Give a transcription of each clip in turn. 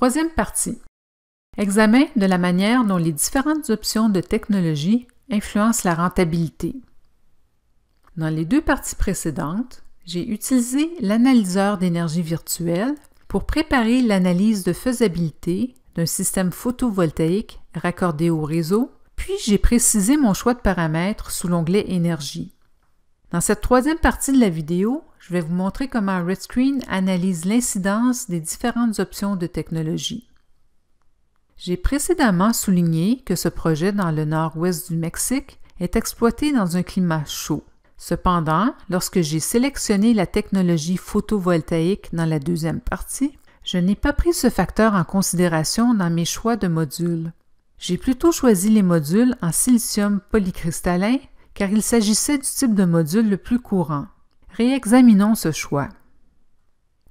Troisième partie. Examen de la manière dont les différentes options de technologie influencent la rentabilité. Dans les deux parties précédentes, j'ai utilisé l'analyseur d'énergie virtuelle pour préparer l'analyse de faisabilité d'un système photovoltaïque raccordé au réseau, puis j'ai précisé mon choix de paramètres sous l'onglet Énergie. Dans cette troisième partie de la vidéo, je vais vous montrer comment RedScreen analyse l'incidence des différentes options de technologie. J'ai précédemment souligné que ce projet dans le nord-ouest du Mexique est exploité dans un climat chaud. Cependant, lorsque j'ai sélectionné la technologie photovoltaïque dans la deuxième partie, je n'ai pas pris ce facteur en considération dans mes choix de modules. J'ai plutôt choisi les modules en silicium polycristallin car il s'agissait du type de module le plus courant. Réexaminons ce choix.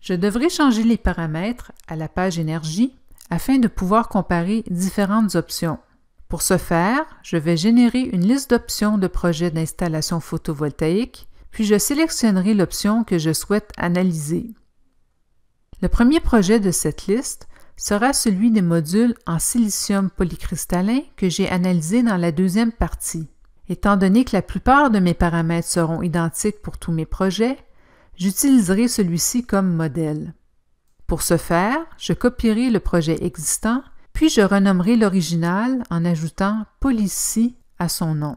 Je devrais changer les paramètres à la page Énergie afin de pouvoir comparer différentes options. Pour ce faire, je vais générer une liste d'options de projets d'installation photovoltaïque, puis je sélectionnerai l'option que je souhaite analyser. Le premier projet de cette liste sera celui des modules en silicium polycristallin que j'ai analysé dans la deuxième partie. Étant donné que la plupart de mes paramètres seront identiques pour tous mes projets, j'utiliserai celui-ci comme modèle. Pour ce faire, je copierai le projet existant, puis je renommerai l'original en ajoutant Policy à son nom.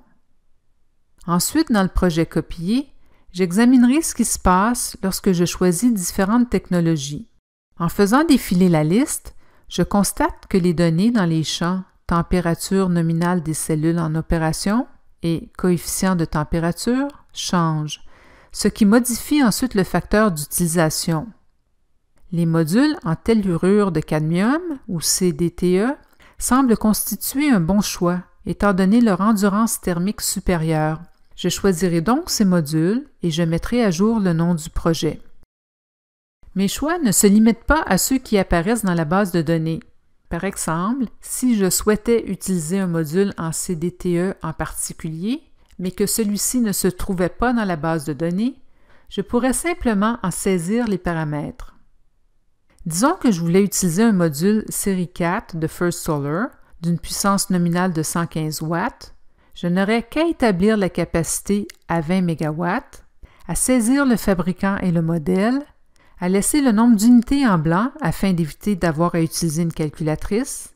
Ensuite, dans le projet copié, j'examinerai ce qui se passe lorsque je choisis différentes technologies. En faisant défiler la liste, je constate que les données dans les champs température nominale des cellules en opération et coefficient de température changent, ce qui modifie ensuite le facteur d'utilisation. Les modules en tellurure de cadmium ou CDTE semblent constituer un bon choix étant donné leur endurance thermique supérieure. Je choisirai donc ces modules et je mettrai à jour le nom du projet. Mes choix ne se limitent pas à ceux qui apparaissent dans la base de données. Par exemple, si je souhaitais utiliser un module en CDTE en particulier, mais que celui-ci ne se trouvait pas dans la base de données, je pourrais simplement en saisir les paramètres. Disons que je voulais utiliser un module série 4 de First Solar d'une puissance nominale de 115 watts, je n'aurais qu'à établir la capacité à 20 MW, à saisir le fabricant et le modèle, à laisser le nombre d'unités en blanc afin d'éviter d'avoir à utiliser une calculatrice,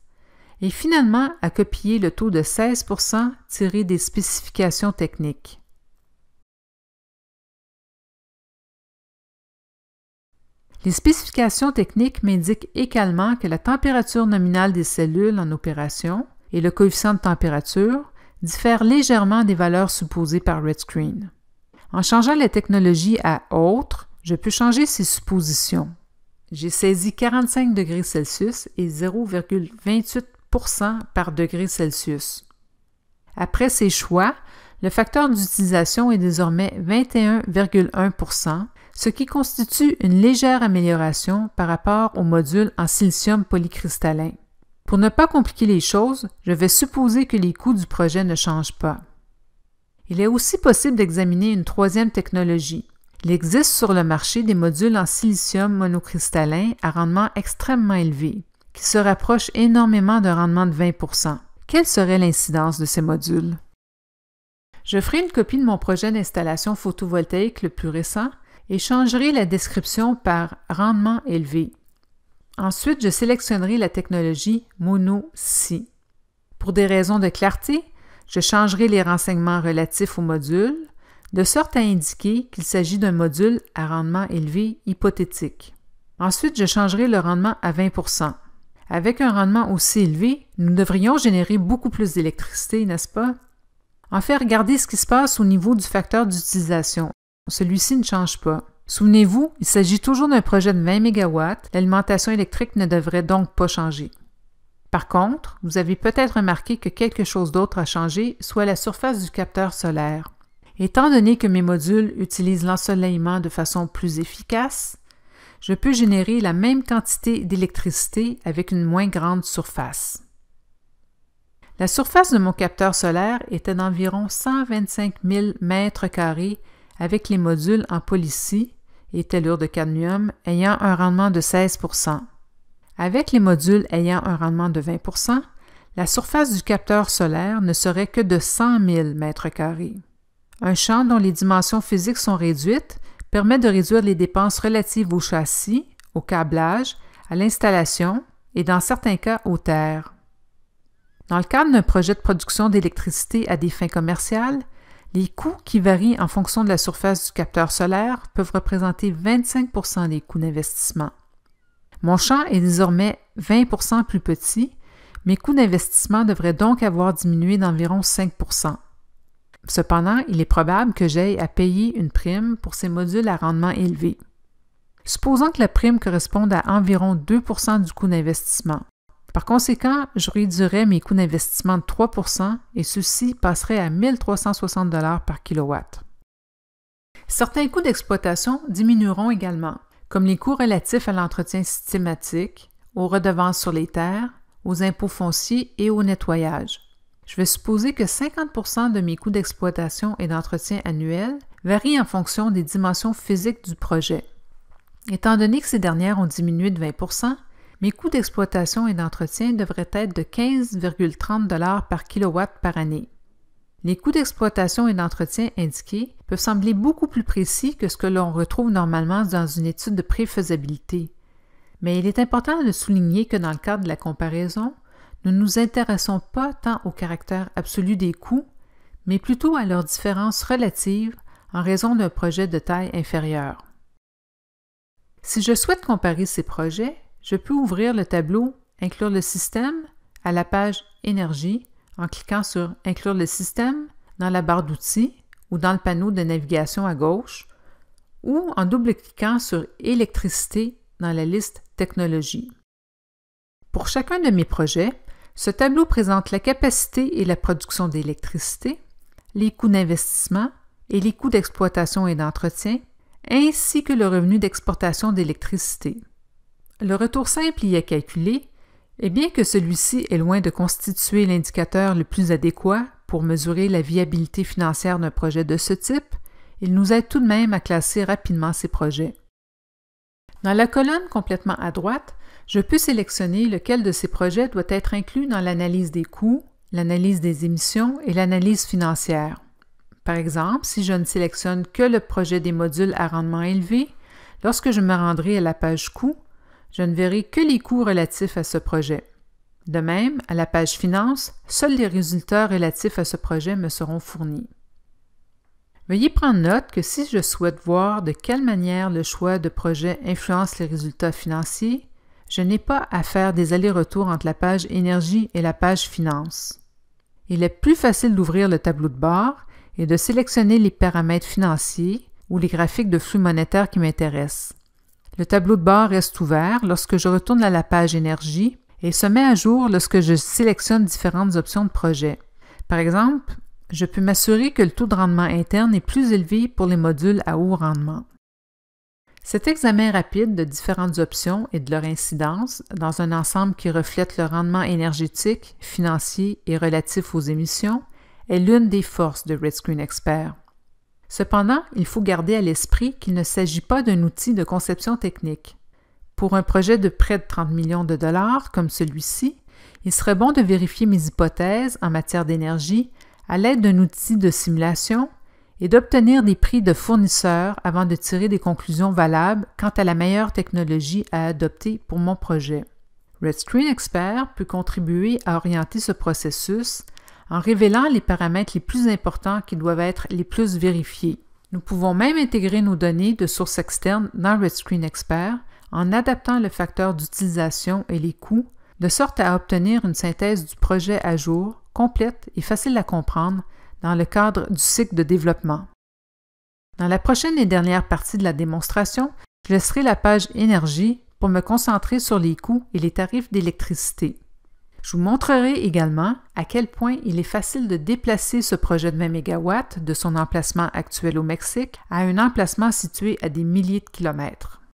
et finalement à copier le taux de 16% tiré des spécifications techniques. Les spécifications techniques m'indiquent également que la température nominale des cellules en opération et le coefficient de température diffèrent légèrement des valeurs supposées par RedScreen. En changeant la technologie à « Autre », je peux changer ces suppositions. J'ai saisi 45 degrés Celsius et 0,28% par degré Celsius. Après ces choix, le facteur d'utilisation est désormais 21,1%, ce qui constitue une légère amélioration par rapport au module en silicium polycristallin. Pour ne pas compliquer les choses, je vais supposer que les coûts du projet ne changent pas. Il est aussi possible d'examiner une troisième technologie. Il existe sur le marché des modules en silicium monocristallin à rendement extrêmement élevé, qui se rapprochent énormément d'un rendement de 20%. Quelle serait l'incidence de ces modules? Je ferai une copie de mon projet d'installation photovoltaïque le plus récent et changerai la description par « rendement élevé ». Ensuite, je sélectionnerai la technologie Mono-Si. Pour des raisons de clarté, je changerai les renseignements relatifs au module, de sorte à indiquer qu'il s'agit d'un module à rendement élevé hypothétique. Ensuite, je changerai le rendement à 20%. Avec un rendement aussi élevé, nous devrions générer beaucoup plus d'électricité, n'est-ce pas? En fait, regardez ce qui se passe au niveau du facteur d'utilisation. Celui-ci ne change pas. Souvenez-vous, il s'agit toujours d'un projet de 20 MW, l'alimentation électrique ne devrait donc pas changer. Par contre, vous avez peut-être remarqué que quelque chose d'autre a changé, soit la surface du capteur solaire. Étant donné que mes modules utilisent l'ensoleillement de façon plus efficace, je peux générer la même quantité d'électricité avec une moins grande surface. La surface de mon capteur solaire était d'environ 125 000 m² avec les modules en Policy et tellure de cadmium ayant un rendement de 16%. Avec les modules ayant un rendement de 20 %, la surface du capteur solaire ne serait que de 100 000 m². Un champ dont les dimensions physiques sont réduites permet de réduire les dépenses relatives au châssis, au câblage, à l'installation et dans certains cas aux terres. Dans le cadre d'un projet de production d'électricité à des fins commerciales, les coûts qui varient en fonction de la surface du capteur solaire peuvent représenter 25 % des coûts d'investissement. Mon champ est désormais 20 % plus petit, mes coûts d'investissement devraient donc avoir diminué d'environ 5 %. Cependant, il est probable que j'aille à payer une prime pour ces modules à rendement élevé. Supposons que la prime corresponde à environ 2 % du coût d'investissement. Par conséquent, je réduirais mes coûts d'investissement de 3 % et ceux-ci passeraient à 1 360 $ par kilowatt. Certains coûts d'exploitation diminueront également, comme les coûts relatifs à l'entretien systématique, aux redevances sur les terres, aux impôts fonciers et au nettoyage. Je vais supposer que 50 % de mes coûts d'exploitation et d'entretien annuels varient en fonction des dimensions physiques du projet. Étant donné que ces dernières ont diminué de 20 %, mes coûts d'exploitation et d'entretien devraient être de 15,30 $ par kilowatt par année. Les coûts d'exploitation et d'entretien indiqués peuvent sembler beaucoup plus précis que ce que l'on retrouve normalement dans une étude de préfaisabilité. Mais il est important de souligner que dans le cadre de la comparaison, nous ne nous intéressons pas tant au caractère absolu des coûts, mais plutôt à leurs différences relatives en raison d'un projet de taille inférieure. Si je souhaite comparer ces projets, je peux ouvrir le tableau « Inclure le système » à la page « Énergie » en cliquant sur « Inclure le système » dans la barre d'outils ou dans le panneau de navigation à gauche ou en double-cliquant sur « Électricité » dans la liste « Technologie ». Pour chacun de mes projets, ce tableau présente la capacité et la production d'électricité, les coûts d'investissement et les coûts d'exploitation et d'entretien, ainsi que le revenu d'exportation d'électricité. Le retour simple y est calculé, et bien que celui-ci est loin de constituer l'indicateur le plus adéquat pour mesurer la viabilité financière d'un projet de ce type, il nous aide tout de même à classer rapidement ces projets. Dans la colonne complètement à droite, je peux sélectionner lequel de ces projets doit être inclus dans l'analyse des coûts, l'analyse des émissions et l'analyse financière. Par exemple, si je ne sélectionne que le projet des modules à rendement élevé, lorsque je me rendrai à la page coûts, je ne verrai que les coûts relatifs à ce projet. De même, à la page Finances, seuls les résultats relatifs à ce projet me seront fournis. Veuillez prendre note que si je souhaite voir de quelle manière le choix de projet influence les résultats financiers, je n'ai pas à faire des allers-retours entre la page Énergie et la page Finances. Il est plus facile d'ouvrir le tableau de bord et de sélectionner les paramètres financiers ou les graphiques de flux monétaire qui m'intéressent. Le tableau de bord reste ouvert lorsque je retourne à la page Énergie et se met à jour lorsque je sélectionne différentes options de projet. Par exemple, je peux m'assurer que le taux de rendement interne est plus élevé pour les modules à haut rendement. Cet examen rapide de différentes options et de leur incidence dans un ensemble qui reflète le rendement énergétique, financier et relatif aux émissions est l'une des forces de RedScreen Expert. Cependant, il faut garder à l'esprit qu'il ne s'agit pas d'un outil de conception technique. Pour un projet de près de 30 millions de dollars comme celui-ci, il serait bon de vérifier mes hypothèses en matière d'énergie à l'aide d'un outil de simulation et d'obtenir des prix de fournisseurs avant de tirer des conclusions valables quant à la meilleure technologie à adopter pour mon projet. RedScreen Expert peut contribuer à orienter ce processus en révélant les paramètres les plus importants qui doivent être les plus vérifiés. Nous pouvons même intégrer nos données de sources externes dans RedScreen Expert en adaptant le facteur d'utilisation et les coûts, de sorte à obtenir une synthèse du projet à jour, complète et facile à comprendre dans le cadre du cycle de développement. Dans la prochaine et dernière partie de la démonstration, je laisserai la page Énergie pour me concentrer sur les coûts et les tarifs d'électricité. Je vous montrerai également à quel point il est facile de déplacer ce projet de 20 MW de son emplacement actuel au Mexique à un emplacement situé à des milliers de kilomètres.